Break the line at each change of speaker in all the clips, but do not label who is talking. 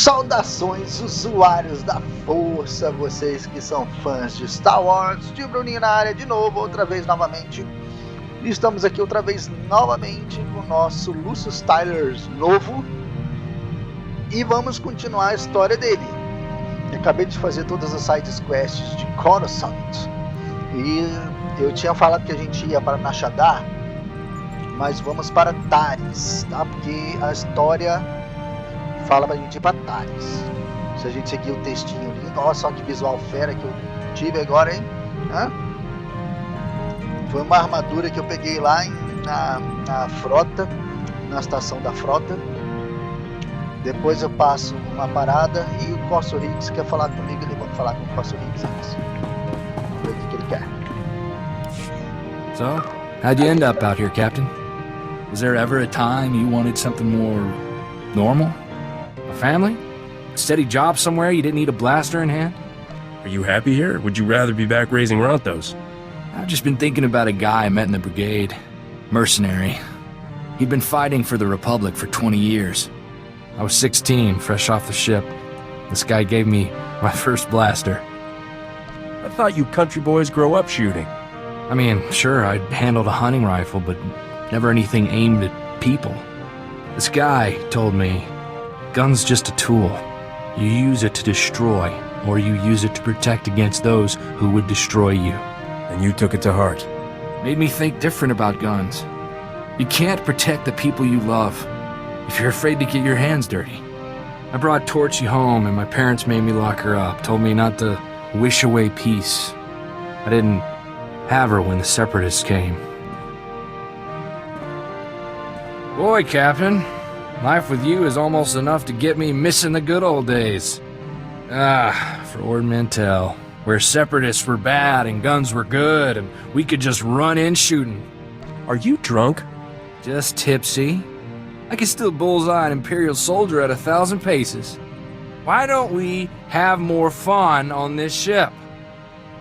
Saudações, usuários da Força, vocês que são fãs de Star Wars, Tio Brunin na área de novo, outra vez novamente. Estamos aqui outra vez novamente com o nosso Lucius Tyller novo e vamos continuar a história dele. Eu acabei de fazer todas as side quests de KOTOR e eu tinha falado que a gente ia para Nashadar, mas vamos para Taris, tá? Porque a história fala pra gente ir pra Taris. Se a gente seguir o textinho ali, nossa, só que visual fera que eu tive agora, hein? Hã? Foi uma armadura que eu peguei lá na frota, na estação da frota. Depois eu passo uma parada e o Corso Higgs quer falar comigo, ele vai falar com o Corso Higgs antes. Vamos ver o que ele quer.
So, how'd you end up out here, Captain? Was there ever a time you wanted something more normal? A family? A steady job somewhere you didn't need a blaster in hand?
Are you happy here, or would you rather be back raising Rontos?
I've just been thinking about a guy I met in the brigade. Mercenary. He'd been fighting for the Republic for 20 years. I was 16, fresh off the ship. This guy gave me my first blaster.
I thought you country boys grow up shooting.
I mean, sure, I'd handled a hunting rifle, but never anything aimed at people. This guy told me, gun's just a tool. You use it to destroy, or you use it to protect against those who would destroy you.
And you took it to heart.
Made me think different about guns. You can't protect the people you love if you're afraid to get your hands dirty. I brought Torchy home and my parents made me lock her up, told me not to wish away peace. I didn't have her when the Separatists came. Boy, Captain, life with you is almost enough to get me missing the good old days. For Ord Mantell, where Separatists were bad and guns were good and we could just run in shooting.
Are you drunk?
Just tipsy. I can still bullseye an Imperial soldier at 1,000 paces. Why don't we have more fun on this ship?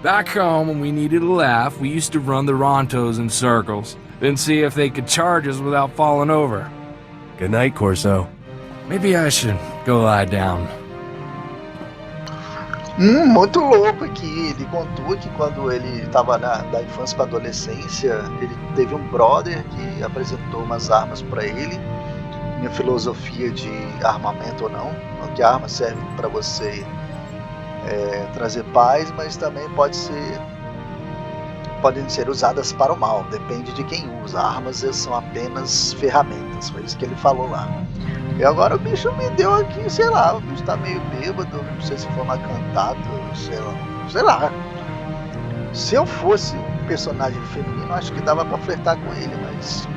Back home, when we needed a laugh, we used to run the Rontos in circles, then see if they could charge us without falling over.
Good night, Corso.
Maybe I should go lie down.
Muito louco aqui. Ele contou que quando ele estava da infância para adolescência, ele teve um brother que apresentou umas armas para ele. Minha filosofia de armamento ou não, que a arma serve para você trazer paz, mas também podem ser usadas para o mal, depende de quem usa. Armas são apenas ferramentas, foi isso que ele falou lá. E agora o bicho me deu aqui, sei lá, o bicho tá meio bêbado, não sei se foi uma cantada, sei lá. Se eu fosse um personagem feminino, acho que dava pra flertar com ele, mas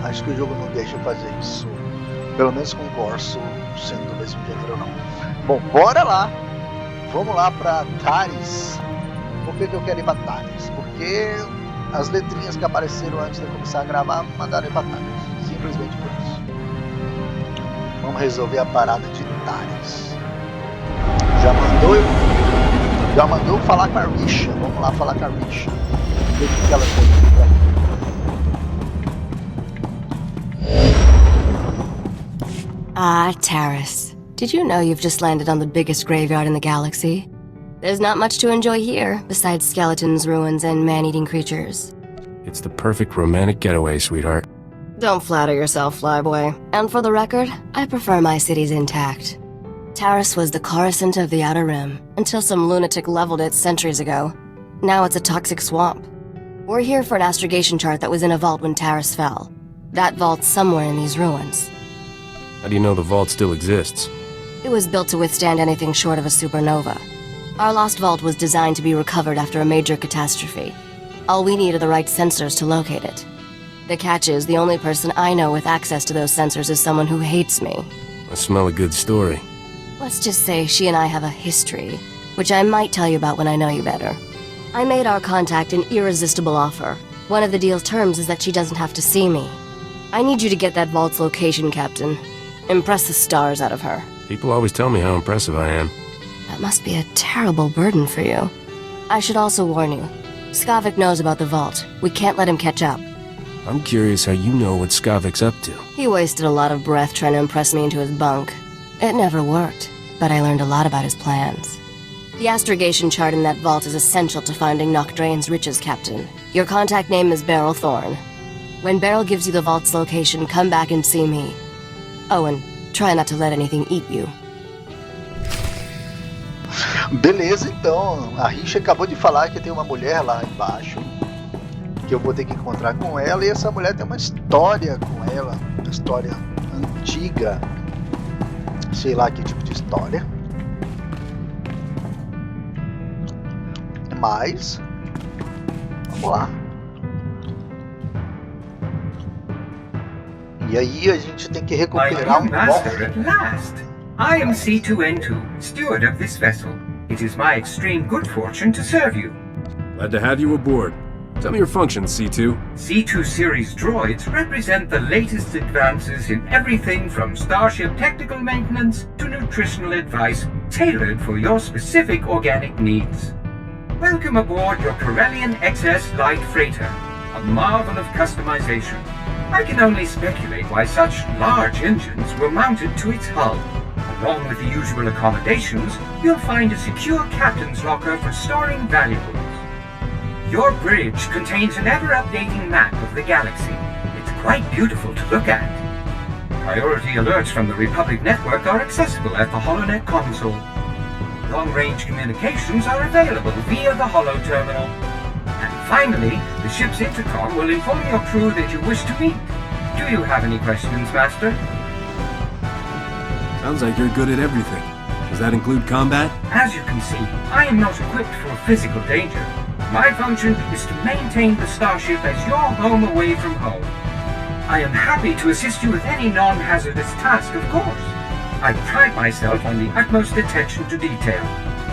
acho que o jogo não deixa fazer isso, pelo menos com o Corso sendo do mesmo gênero ou não. Bom, bora lá, vamos lá pra Taris. Por que eu quero ir pra Taris? Porque as letrinhas que apareceram antes de eu começar a gravar me mandaram ir pra Taris, simplesmente por isso. Vamos resolver a parada de Taris. Já mandou falar com a Risha. Vamos lá falar com a Risha. Ver o que ela tem.
Ah, Taris. Did you know you've just landed on the biggest graveyard in the galaxy? There's not much to enjoy here, besides skeletons, ruins, and man-eating creatures.
It's the perfect romantic getaway, sweetheart.
Don't flatter yourself, flyboy. And for the record, I prefer my cities intact. Taris was the Coruscant of the Outer Rim, until some lunatic leveled it centuries ago. Now it's a toxic swamp. We're here for an astrogation chart that was in a vault when Taris fell. That vault's somewhere in these ruins.
How do you know the vault still exists?
It was built to withstand anything short of a supernova. Our lost vault was designed to be recovered after a major catastrophe. All we need are the right sensors to locate it. The catch is, the only person I know with access to those sensors is someone who hates me.
I smell a good story.
Let's just say she and I have a history, which I might tell you about when I know you better. I made our contact an irresistible offer. One of the deal's terms is that she doesn't have to see me. I need you to get that vault's location, Captain. Impress the stars out of her.
People always tell me how impressive I am.
That must be a terrible burden for you. I should also warn you. Skavik knows about the vault. We can't let him catch up.
I'm curious how you know what Skavik's up to.
He wasted a lot of breath trying to impress me into his bunk. It never worked, but I learned a lot about his plans. The astrogation chart in that vault is essential to finding Nocdrane's riches, Captain. Your contact name is Beryl Thorne. When Beryl gives you the vault's location, come back and see me. Oh, and try not to let anything eat you.
Beleza, então. A Richa acabou de falar que tem uma mulher lá embaixo, que eu vou ter que encontrar com ela, e essa mulher tem uma história com ela, uma história antiga, sei lá que tipo de história. Mas vamos lá. E aí a gente tem que recuperar
My new master at last. I am C2N2, steward of this vessel. It is my extreme good fortune to serve you.
Glad to have you aboard. Tell me your functions, C2.
C2 series droids represent the latest advances in everything from starship technical maintenance to nutritional advice tailored for your specific organic needs. Welcome aboard your Corellian XS light freighter, a marvel of customization. I can only speculate why such large engines were mounted to its hull. Along with the usual accommodations, you'll find a secure captain's locker for storing valuables. Your bridge contains an ever-updating map of the galaxy. It's quite beautiful to look at. Priority alerts from the Republic network are accessible at the HoloNet console. Long-range communications are available via the Holo terminal. And finally, the ship's intercom will inform your crew that you wish to meet. Do you have any questions, Master?
Sounds like you're good at everything. Does that include combat?
As you can see, I am not equipped for physical danger. My function is to maintain the starship as your home away from home. I am happy to assist you with any non-hazardous task, of course. I pride myself on the utmost attention to detail.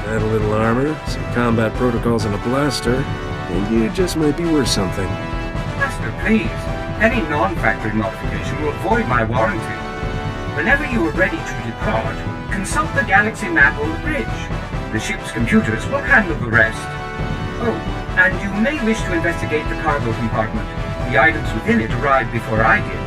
Add a little armor, some combat protocols, and a blaster, and you just might be worth something.
Master, please. Any non-factory modification will void my warranty. Whenever you are ready to depart, consult the galaxy map on the bridge. The ship's computers will handle the rest. Oh, and you may wish to investigate the cargo compartment. The items within it arrived before I did.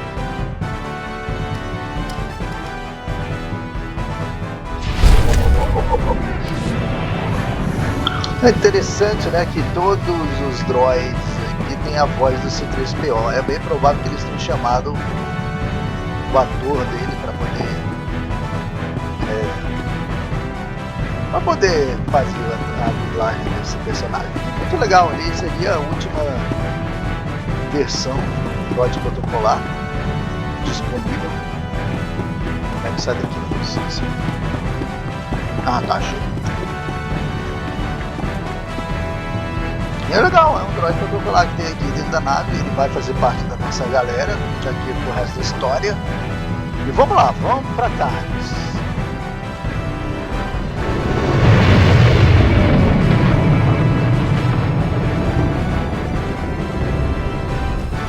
É interessante, né, que todos os droids aqui têm a voz do C3PO. É bem provável que eles tenham chamado o ator dele para poder fazer a dublagem desse personagem. Muito legal, ali seria a última versão do droid protocolar disponível. Como é que sai daqui? Não sei. Ah, tá, achei. E é legal, é um droid protocolar que tem aqui dentro da nave. Ele vai fazer parte da nossa galera, já que pro resto da história. E vamos lá, vamos pra Taris.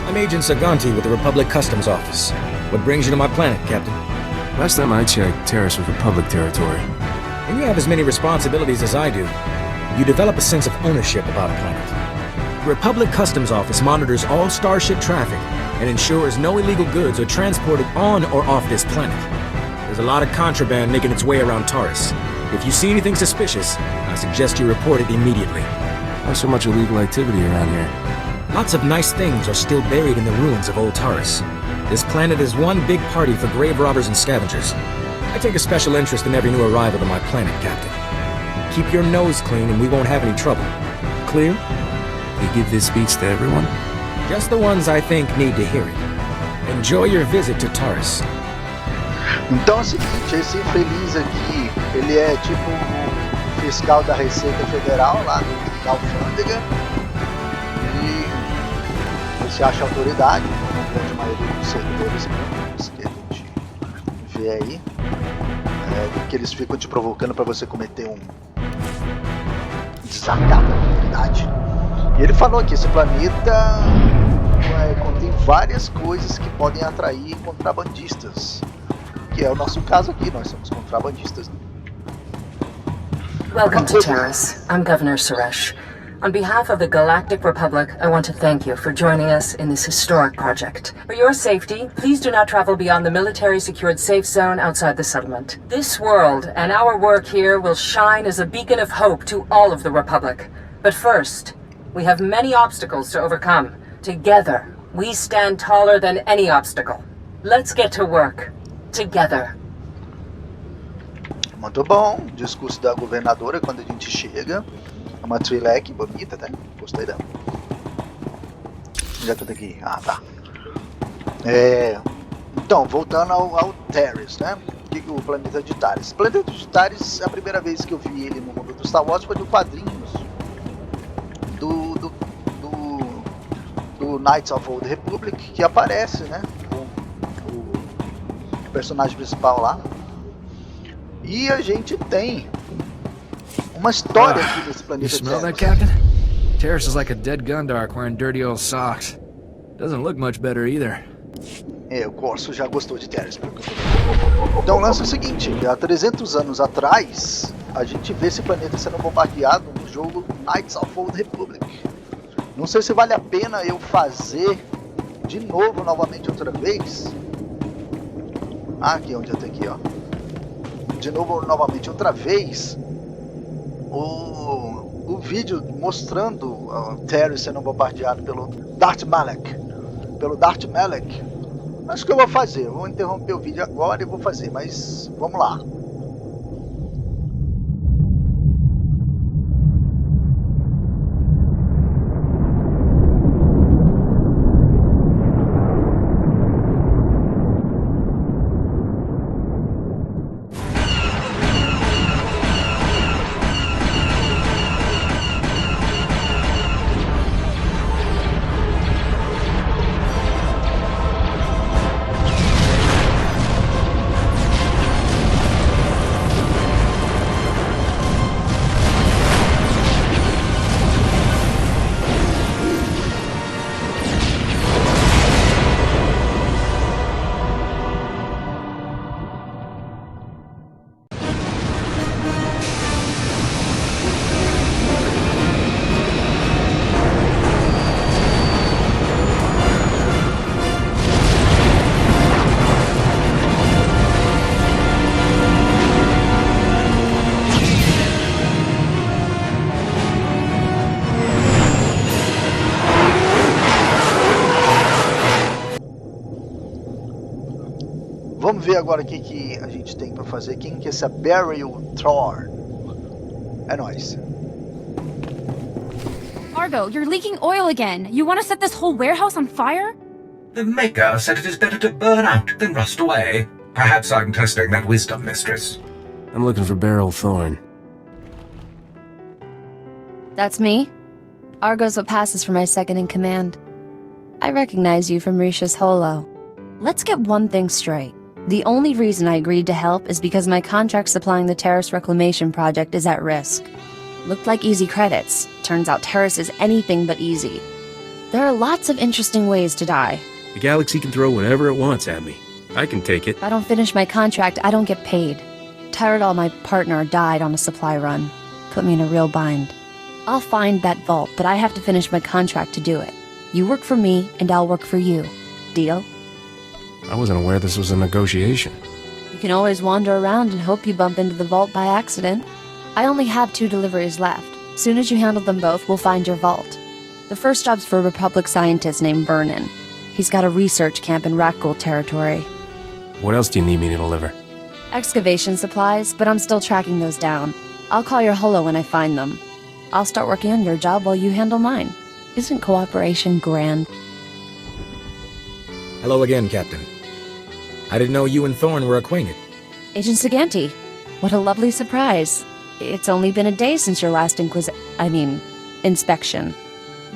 I'm Agent Saganti with the Republic Customs Office. What brings you to my planet, Captain?
Last time I checked, Taris was Republic territory.
When you have as many responsibilities as I do, you develop a sense of ownership about a planet. The Republic Customs Office monitors all starship traffic and ensures no illegal goods are transported on or off this planet. There's a lot of contraband making its way around Taris. If you see anything suspicious, I suggest you report it immediately.
Why so much illegal activity around here?
Lots of nice things are still buried in the ruins of old Taris. This planet is one big party for grave robbers and scavengers. I take a special interest in every new arrival to my planet, Captain. Keep your nose clean and we won't have any trouble. Clear?
You give this speech to everyone?
Just the ones I think need to hear it. Enjoy your visit to Taris.
Então é o seguinte, esse infeliz aqui, ele é tipo o fiscal da Receita Federal lá da alfândega. Você acha autoridade, como a grande maioria dos servidores públicos que a gente vê aí, que eles ficam te provocando para você cometer um desacato à autoridade. E ele falou que esse planeta contém várias coisas que podem atrair contrabandistas, que é o nosso caso aqui, nós somos contrabandistas.
Welcome to Taris. I'm Governor Suresh. On behalf of the Galactic Republic, I want to thank you for joining us in this historic project. For your safety, please do not travel beyond the military-secured safe zone outside the settlement. This world and our work here will shine as a beacon of hope to all of the Republic. But first, we have many obstacles to overcome. Together, we stand taller than any obstacle. Let's get to work. Together.
Muito bom. Discurso da governadora quando a gente chega. É uma trilek bonita, né? Gostei dela. Já tô aqui. Ah, tá. Então, voltando ao Taris, né? O planeta de Taris. O planeta de Taris, a primeira vez que eu vi ele no mundo do Star Wars foi no quadrinhos do Knights of Old Republic, que aparece, né? O personagem principal lá. E a gente tem uma história aqui desse planeta.
You smell that, Captain? Taris is like a dead Gundark wearing dirty old socks. Doesn't look much better either.
O Corso já gostou de Taris. Então o lance é o seguinte, há 300 anos atrás, a gente vê esse planeta sendo bombardeado no jogo Knights of Old Republic. Não sei se vale a pena eu fazer de novo, novamente, outra vez. Aqui onde eu tô aqui, ó. De novo, novamente, outra vez. O vídeo mostrando Taris sendo bombardeado pelo Darth Malak. Acho que eu vou fazer. Eu vou interromper o vídeo agora e vou fazer, mas vamos lá. Vamos ver agora o que a gente tem pra fazer. Quem que é essa SWTOR? É nóis.
Argo, you're leaking oil again. You want to set this whole warehouse on fire?
The Maker said it is better to burn out than rust away. Perhaps I'm testing that wisdom, mistress.
I'm looking for Beryl Thorne.
That's me. Argo's what passes for my second in command. I recognize you from Risha's holo. Let's get one thing straight. The only reason I agreed to help is because my contract supplying the Taris Reclamation Project is at risk. Looked like easy credits. Turns out Taris is anything but easy. There are lots of interesting ways to die.
The galaxy can throw whatever it wants at me. I can take it.
If I don't finish my contract, I don't get paid. Tyrodal, my partner, died on a supply run. Put me in a real bind. I'll find that vault, but I have to finish my contract to do it. You work for me, and I'll work for you. Deal?
I wasn't aware this was a negotiation.
You can always wander around and hope you bump into the vault by accident. I only have 2 deliveries left. Soon as you handle them both, we'll find your vault. The first job's for a Republic scientist named Brunin. He's got a research camp in Rakghoul territory.
What else do you need me to deliver?
Excavation supplies, but I'm still tracking those down. I'll call your holo when I find them. I'll start working on your job while you handle mine. Isn't cooperation grand?
Hello again, Captain. I didn't know you and Thorne were acquainted.
Agent Saganti. What a lovely surprise. It's only been a day since your last inspection.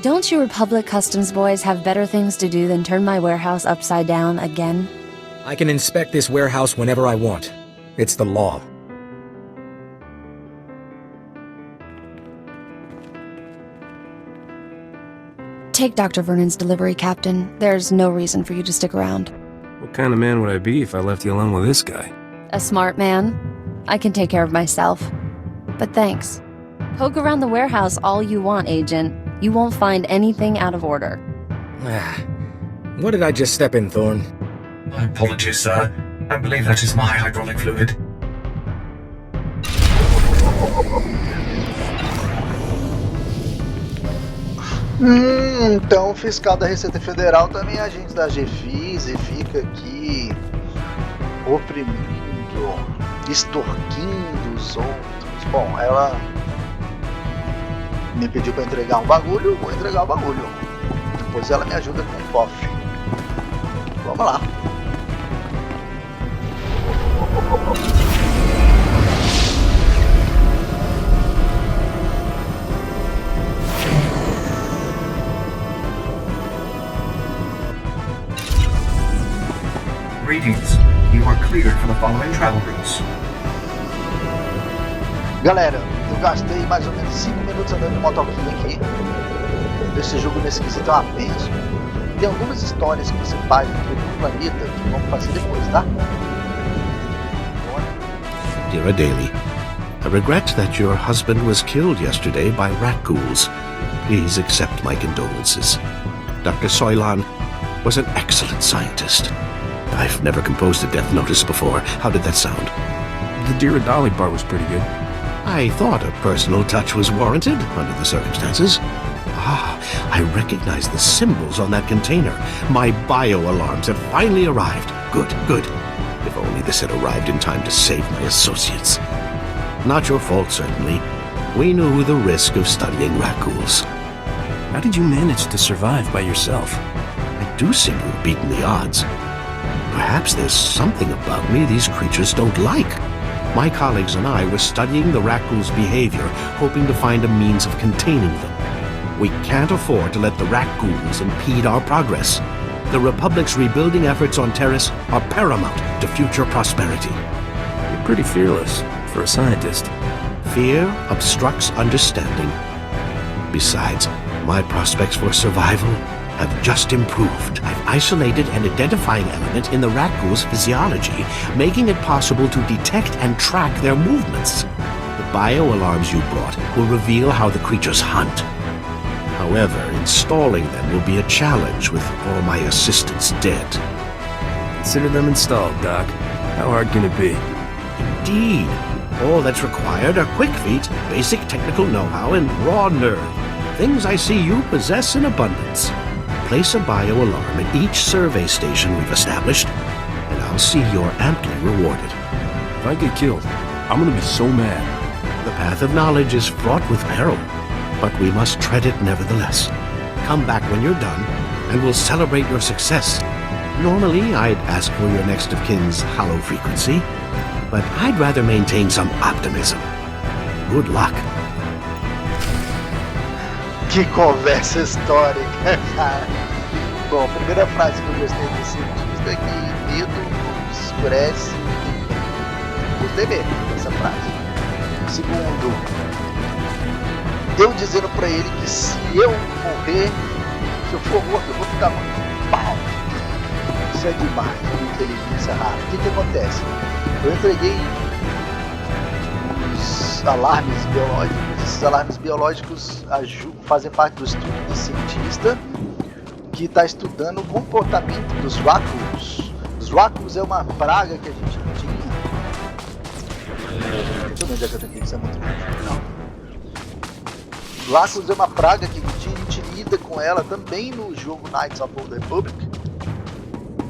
Don't you Republic Customs boys have better things to do than turn my warehouse upside down again?
I can inspect this warehouse whenever I want. It's the law.
Take Dr. Vernon's delivery, Captain. There's no reason for you to stick around.
What kind of man would I be if I left you alone with this guy?
A smart man. I can take care of myself. But thanks. Poke around the warehouse all you want, Agent. You won't find anything out of order.
What did I just step in, Thorn?
My apologies, sir. I believe that is my hydraulic fluid.
Então o fiscal da Receita Federal também é agente da GFIS e fica aqui oprimindo, extorquindo os outros. Bom, ela me pediu para entregar um bagulho, vou entregar o bagulho. Depois ela me ajuda com o cofre. Vamos lá.
Greetings. You are cleared for the following travel routes.
Galera, eu gastei mais ou menos 5 minutos andando de motoquinha aqui. Esse jogo nesse quesito é uma benção. Tem algumas histórias principais aqui do planeta que vamos fazer depois, tá?
Dear Adele, I regret that your husband was killed yesterday by rat ghouls. Please accept my condolences. Dr. Soilan was an excellent scientist. I've never composed a death notice before. How did that sound?
The Dear Dolly part was pretty good.
I thought a personal touch was warranted under the circumstances. Ah, I recognize the symbols on that container. My bio-alarms have finally arrived. Good, good. If only this had arrived in time to save my associates. Not your fault, certainly. We knew the risk of studying rat ghouls.
How did you manage to survive by yourself?
I do seem to have beaten the odds. Perhaps there's something about me these creatures don't like. My colleagues and I were studying the rat ghouls' behavior, hoping to find a means of containing them. We can't afford to let the rat ghouls impede our progress. The Republic's rebuilding efforts on Taris are paramount to future prosperity.
You're pretty fearless for a scientist.
Fear obstructs understanding. Besides, my prospects for survival have just improved. I've isolated an identifying element in the rat ghoul's physiology, making it possible to detect and track their movements. The bio-alarms you brought will reveal how the creatures hunt. However, installing them will be a challenge with all my assistants dead.
Consider them installed, Doc. How hard can it be?
Indeed. All that's required are quick feet, basic technical know-how, and raw nerve. Things I see you possess in abundance. Place a bio-alarm at each survey station we've established, and I'll see you're amply rewarded.
If I get killed, I'm gonna be so mad.
The path of knowledge is fraught with peril, but we must tread it nevertheless. Come back when you're done, and we'll celebrate your success. Normally, I'd ask for your next of kin's hollow frequency, but I'd rather maintain some optimism. Good luck.
Que conversa histórica, cara. Bom, a primeira frase que eu gostei desse cientista é que medo escurece. Gostei mesmo dessa frase. Segundo, eu dizendo pra ele que se eu morrer, se eu for morto, eu vou ficar muito pau. Isso é demais, de inteligência rara. O que acontece? Eu entreguei os alarmes biológicos. Esses alarmes biológicos fazem parte do estudo do cientista que está estudando o comportamento dos vácuos. Os vácuos é uma praga que a gente tinha. Deixa eu ver onde é que eu tenho que isso é muito longe. Não. Os vácuos é uma praga que a gente lida com ela também no jogo Knights of the Old Republic.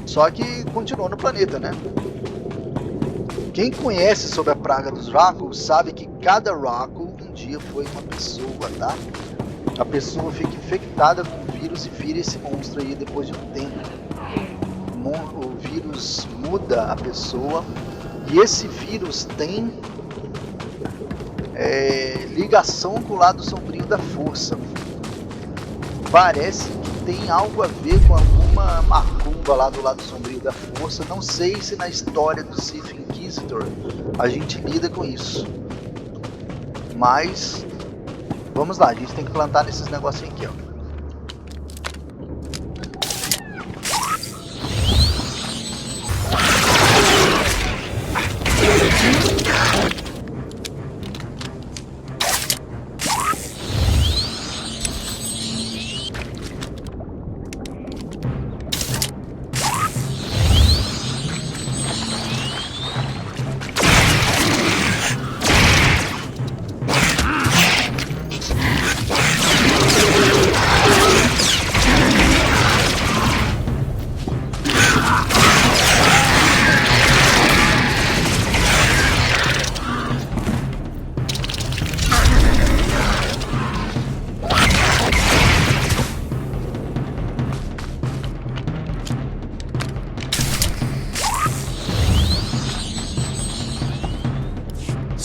Só que continuou no planeta, né? Quem conhece sobre a praga dos vácuos sabe que cada vácuo um dia foi uma pessoa, tá? A pessoa fica infectada com o vírus e vira esse monstro aí depois de um tempo. O vírus muda a pessoa e esse vírus tem ligação com o lado sombrio da Força. Parece que tem algo a ver com alguma macumba lá do lado sombrio da Força. Não sei se na história do Sith Inquisitor a gente lida com isso. Mas vamos lá, a gente tem que plantar nesses negocinhos aqui, ó.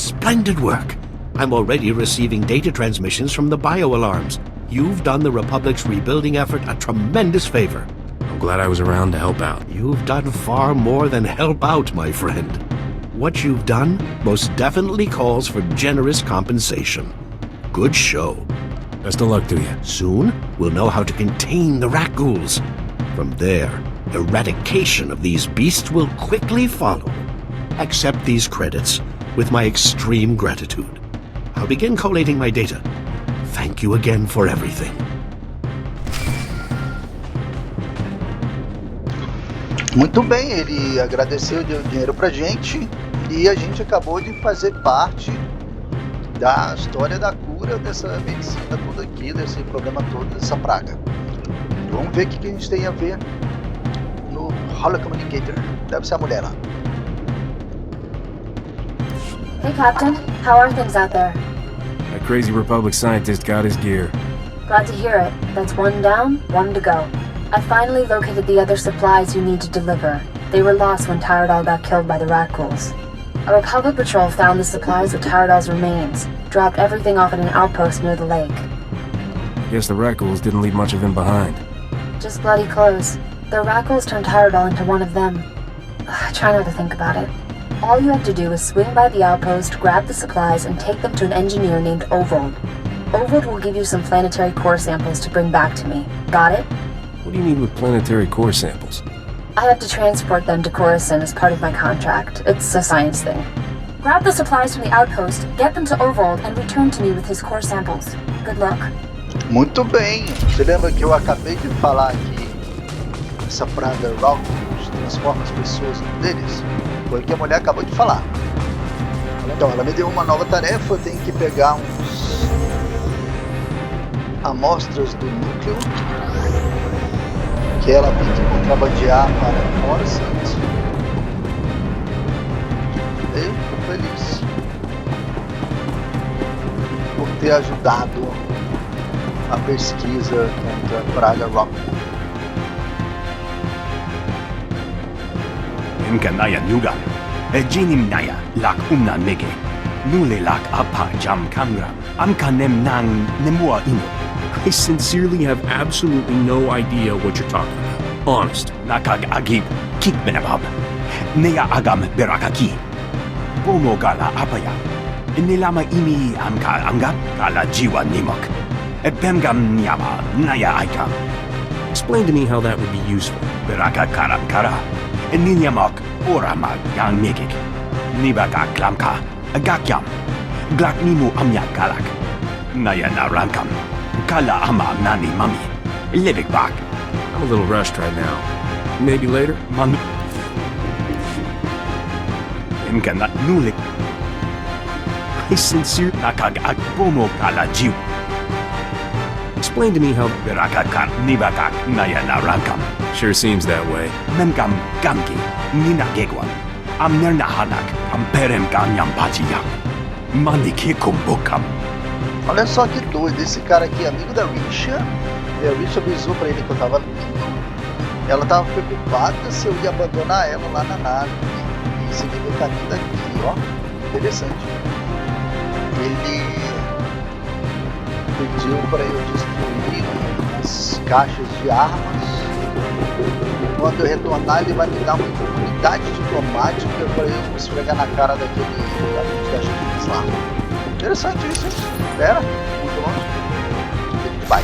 Splendid work. I'm already receiving data transmissions from the bio-alarms. You've done the Republic's rebuilding effort a tremendous favor.
I'm glad I was around to help out.
You've done far more than help out, my friend. What you've done most definitely calls for generous compensation. Good show.
Best of luck to you.
Soon, we'll know how to contain the rat ghouls. From there, eradication of these beasts will quickly follow. Accept these credits with my extreme gratitude. I'll begin collating my data. Thank you again for everything.
Muito bem, ele agradeceu o dinheiro pra gente e a gente acabou de fazer parte da história da cura dessa medicina toda aqui, desse problema todo, dessa praga. Vamos ver o que a gente tem a ver no Holocommunicator. Deve ser a mulher lá.
Hey Captain, how are things out there?
That crazy Republic scientist got his gear.
Glad to hear it. That's one down, one to go. I finally located the other supplies you need to deliver. They were lost when Tyradol got killed by the rat ghouls. A Republic patrol found the supplies with Tyradol's remains, dropped everything off at an outpost near the lake.
Guess the rat ghouls didn't leave much of him behind.
Just bloody clothes. The rat ghouls turned Tyradol into one of them. Try not to think about it. All you have to do is swing by the outpost, grab the supplies, and take them to an engineer named Ovold. Ovold will give you some planetary core samples to bring back to me. Got it?
What do you mean with planetary core samples?
I have to transport them to Coruscant as part of my contract. It's a science thing. Grab the supplies from the outpost, get them to Ovold, and return to me with his core samples. Good luck.
Muito bem. Você lembra que eu acabei de falar que essa praga Rockos transforma as pessoas em deles? Foi o que a mulher acabou de falar. Então, ela me deu uma nova tarefa. Eu tenho que pegar uns amostras do núcleo que ela tem que contrabandear para a Força. E fico feliz por ter ajudado a pesquisa contra a praga Rock.
Naya Nuga, Jinim Naya, Lak Umna Nege, Nule Lak Apa Jam Kamra, Amkanem Nang Nemua Ino.
I sincerely have absolutely no idea what you're talking about. Honest.
Nakag Agib, Kik Benabab, Nea Agam Berakaki, Bomo Gala Apaya, Nilama Imi Amka Angap, Gala Jiwa Nimok, Ebemgam Nyama, Naya Aika.
Explain to me how that would be useful.
Beraka Karam Kara, Ninyamok, Oramag Yang Megik, Nibaka Klamka, Agakyam, Glak Nimu Amya Galak, Naya Narankam. Kala ama nani mami. Livik bak.
I'm a little rushed right now. Maybe later?
Man. Imkana nulik. I sincere nakag agbomo kala jiw.
Explain to me how
Berakakar nibakak naya narankam.
Sure seems that way.
Memkam gamki nina gegwan. Amnerna hanak amperem ganyam pachiyak. Maniki kumbukam.
Olha só que doido, esse cara aqui é amigo da Risha. E a Risha avisou pra ele que eu tava vindo. Ela tava preocupada se eu ia abandonar ela lá na nave e seguir meu caminho daqui, ó. Interessante. Ele pediu pra eu destruir as caixas de armas. Quando eu retornar, ele vai me dar uma imunidade diplomática pra eu esfregar na cara daquele das chiques lá. Interessante isso, hein? Espera, muito longe. Vai.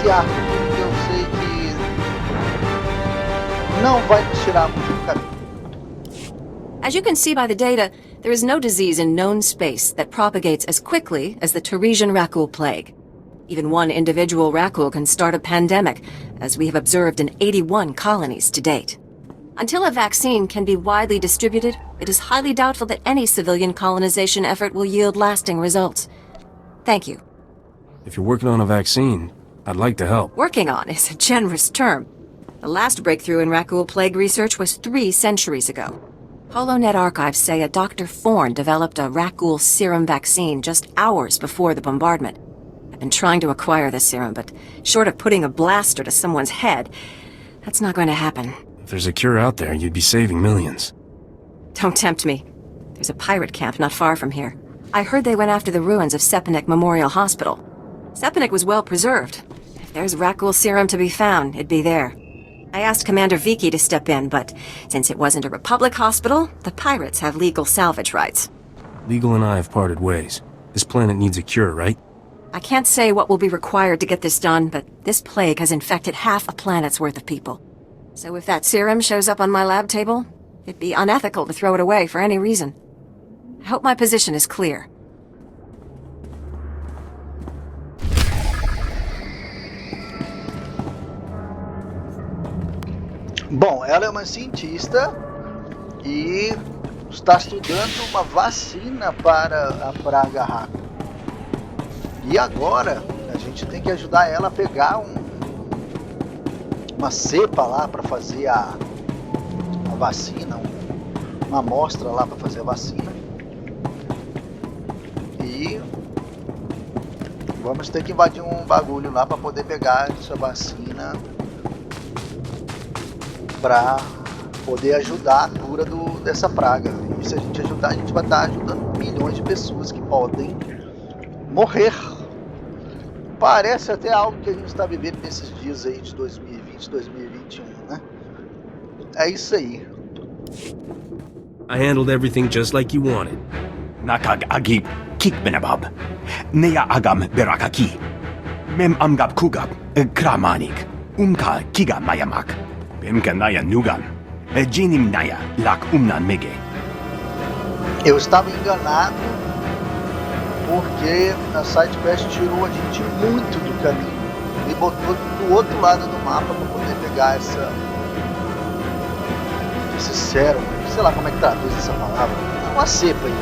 passear, porque eu sei que não vai nos tirar muito do caminho.
As you can see by the data, there is no disease in known space that propagates as quickly as the Tarisian raccoon plague. Even one individual raccoon can start a pandemic, as we have observed in 81 colonies to date. Until a vaccine can be widely distributed, it is highly doubtful that any civilian colonization effort will yield lasting results. Thank you.
If you're working on a vaccine, I'd like to help.
Working on is a generous term. The last breakthrough in raccoon plague research was 3 centuries ago. HoloNet archives say a Dr. Forn developed a raccoon serum vaccine just hours before the bombardment. I've been trying to acquire this serum, but short of putting a blaster to someone's head, that's not going to happen.
If there's a cure out there, you'd be saving millions.
Don't tempt me. There's a pirate camp not far from here. I heard they went after the ruins of Sepanik Memorial Hospital. Sepanik was well preserved. If there's raccoon serum to be found, it'd be there. I asked Commander Vicky to step in, but since it wasn't a Republic hospital, the pirates have legal salvage rights.
Legal and I have parted ways. This planet needs a cure, right?
I can't say what will be required to get this done, but this plague has infected half a planet's worth of people. So if that serum shows up on my lab table, it'd be unethical to throw it away for any reason. I hope my position is clear.
Bom, ela é uma cientista e está estudando uma vacina para a praga raco. E agora a gente tem que ajudar ela a pegar uma cepa lá para fazer a vacina, uma amostra lá para fazer a vacina. E vamos ter que invadir um bagulho lá para poder pegar essa vacina, para poder ajudar a cura dessa praga. E se a gente ajudar, a gente vai estar ajudando milhões de pessoas que podem morrer. Parece até algo que a gente está vivendo nesses dias aí de 2020, 2021, né? É isso aí.
I handled everything just like you wanted.
Nakag agib kikbenabab. Neya agam berakaki. Mem amgab kugab kramanik. Umka kiga mayamak. Bemkanaya Nugan, Jinim Naya, Lak Umnan Mege.
Eu estava enganado porque a sidequest tirou a gente muito do caminho e botou do outro lado do mapa para poder pegar esse sérum, sei lá como é que traduz essa palavra, é uma cepa aí.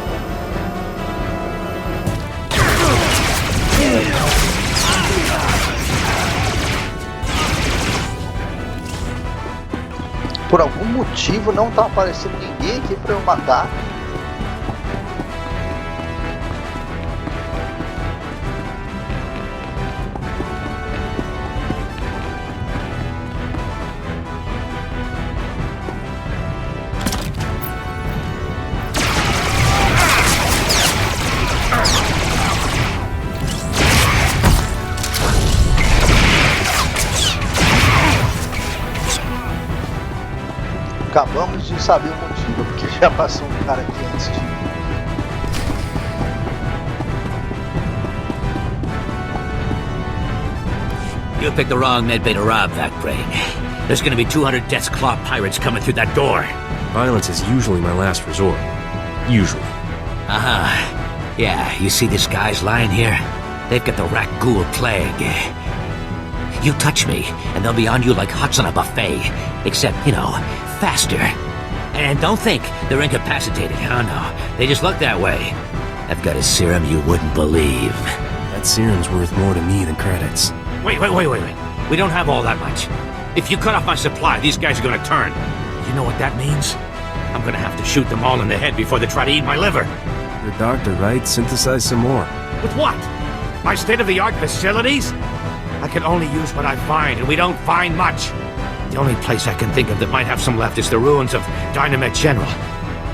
Por algum motivo não tá aparecendo ninguém aqui para eu matar. Acabamos de saber o motivo, porque já passou um cara aqui antes de mim.
You picked the wrong medbay to rob that brain. There's gonna be 200 Death's Claw pirates coming through that door.
Violence is usually my last resort. Usually.
Yeah, you see these guys lying here? They've got the raccoon plague. You touch me, and they'll be on you like hots on a buffet. Except, you know, faster. And don't think they're incapacitated. Oh no, they just look that way. I've got a serum you wouldn't believe.
That serum's worth more to me than credits.
Wait. We don't have all that much. If you cut off my supply, these guys are gonna turn. You know what that means? I'm gonna have to shoot them all in the head before they try to eat my liver.
You're a doctor, right? Synthesize some more.
With what? My state-of-the-art facilities? I can only use what I find, and we don't find much. The only place I can think of that might have some left is the ruins of Dynamite General.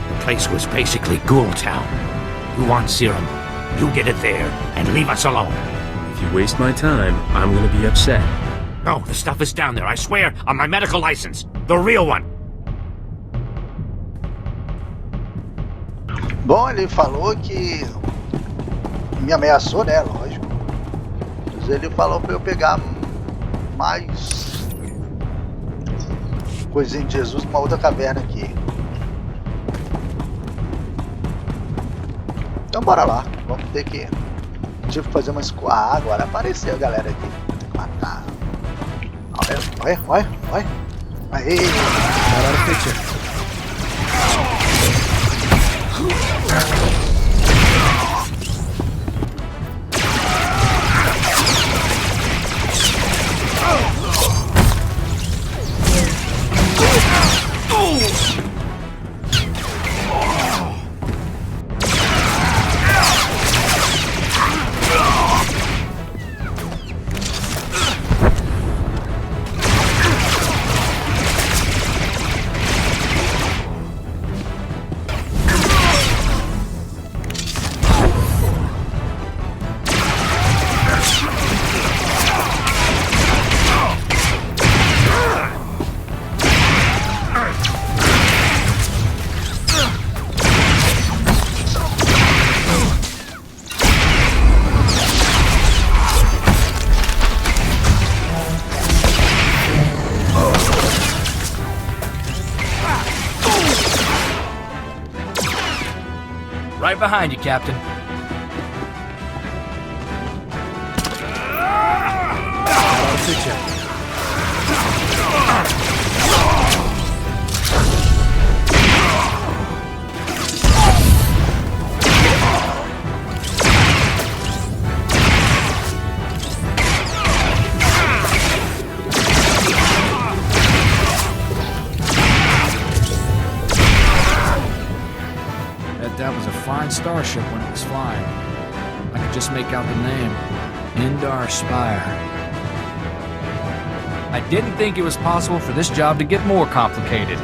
The place was basically Ghoul Town. You want serum, you get it there, and leave us alone.
If you waste my time, I'm gonna be upset.
No, the stuff is down there, I swear, on my medical license. The real one.
Bom, ele falou que me ameaçou, né? Lógico. Mas ele falou pra eu pegar mais coisinha de Jesus numa outra caverna aqui. Então bora lá. Vamos ter que... Tive que fazer uma escolha. Ah, agora apareceu a galera aqui. Tem que matar. Olha. Aê!
Caralho, feitiço.
Right behind you, Captain. That was a fine starship when it was flying. I could just make out the name, Indar Spire. I didn't think it was possible for this job to get more complicated.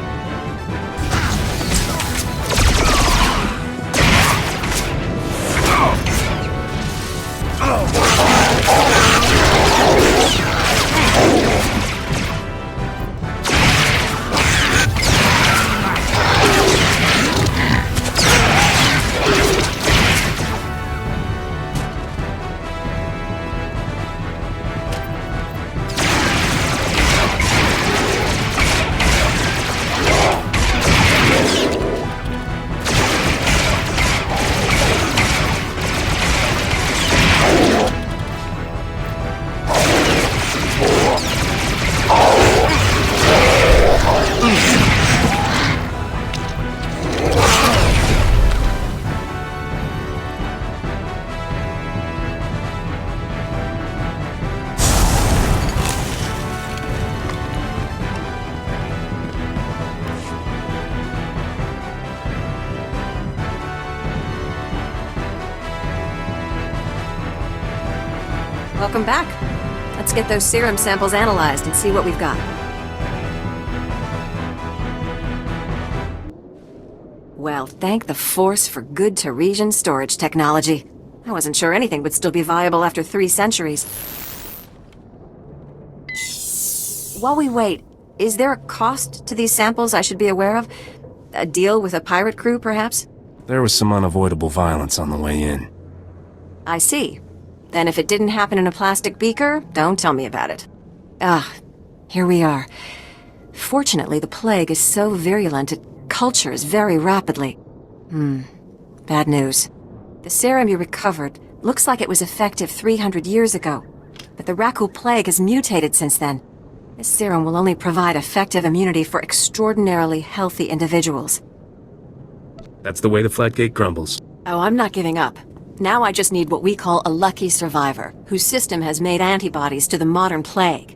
Welcome back. Let's get those serum samples analyzed and see what we've got. Well, thank the Force for good Taresian storage technology. I wasn't sure anything would still be viable after 3 centuries. While we wait, is there a cost to these samples I should be aware of? A deal with a pirate crew, perhaps?
There was some unavoidable violence on the way in.
I see. Then if it didn't happen in a plastic beaker, don't tell me about it. Here we are. Fortunately, the plague is so virulent it cultures very rapidly. Bad news. The serum you recovered looks like it was effective 300 years ago, but the Rakul plague has mutated since then. This serum will only provide effective immunity for extraordinarily healthy individuals.
That's the way the Flatgate crumbles.
Oh, I'm not giving up. Now I just need what we call a lucky survivor, whose system has made antibodies to the modern plague.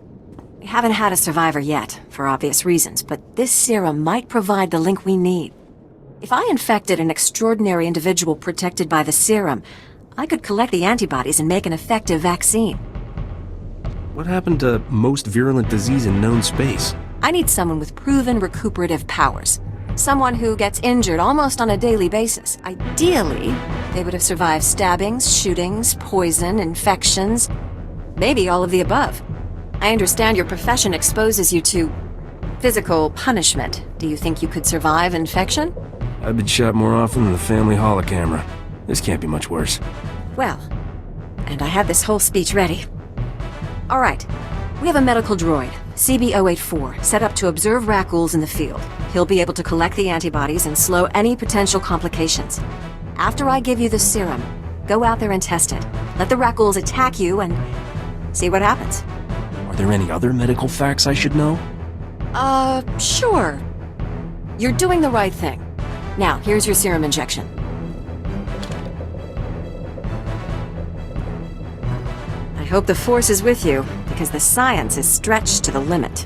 We haven't had a survivor yet, for obvious reasons, but this serum might provide the link we need. If I infected an extraordinary individual protected by the serum, I could collect the antibodies and make an effective vaccine.
What happened to most virulent disease in known space?
I need someone with proven recuperative powers. Someone who gets injured almost on a daily basis. Ideally, they would have survived stabbings, shootings, poison, infections, maybe all of the above. I understand your profession exposes you to physical punishment. Do you think you could survive infection?
I've been shot more often than the family holocamera. This can't be much worse.
Well, and I had this whole speech ready. All right, We have a medical droid, CB-084, set up to observe rat ghouls in the field. He'll be able to collect the antibodies and slow any potential complications. After I give you the serum, go out there and test it. Let the rat ghouls attack you and see what happens.
Are there any other medical facts I should know?
Sure. You're doing the right thing. Now, here's your serum injection. I hope the Force is with you, because the science is stretched to the limit.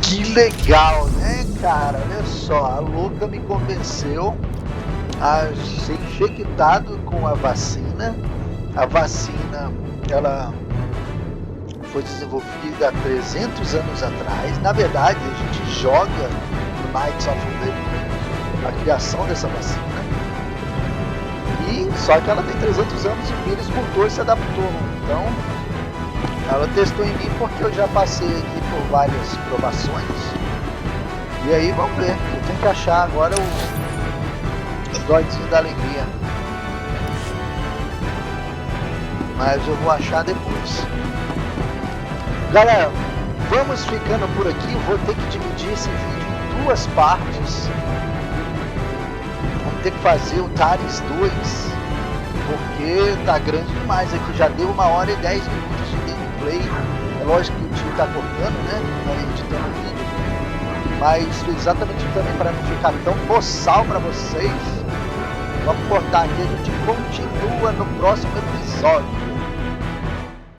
Que legal, né, cara? Olha só, a louca me convenceu a ser infectado com a vacina. A vacina, ela foi desenvolvida há 300 anos atrás. Na verdade, a gente joga no Knights of the a criação dessa vacina. E só que ela tem 300 anos e o vírus mutou e se adaptou. Então, ela testou em mim porque eu já passei aqui por várias provações. E aí, vamos ver. Eu tenho que achar agora os droidzinhos da alegria. Mas eu vou achar depois. Galera, vamos ficando por aqui. Vou ter que dividir esse vídeo em duas partes. Vamos ter que fazer o Taris 2, porque tá grande demais aqui. Já deu 1h e 10 minutos de gameplay. É lógico que o tio tá cortando, né? Tá editando o vídeo. Mas exatamente também para não ficar tão boçal para vocês. Vamos cortar aqui, a gente continua no próximo episódio.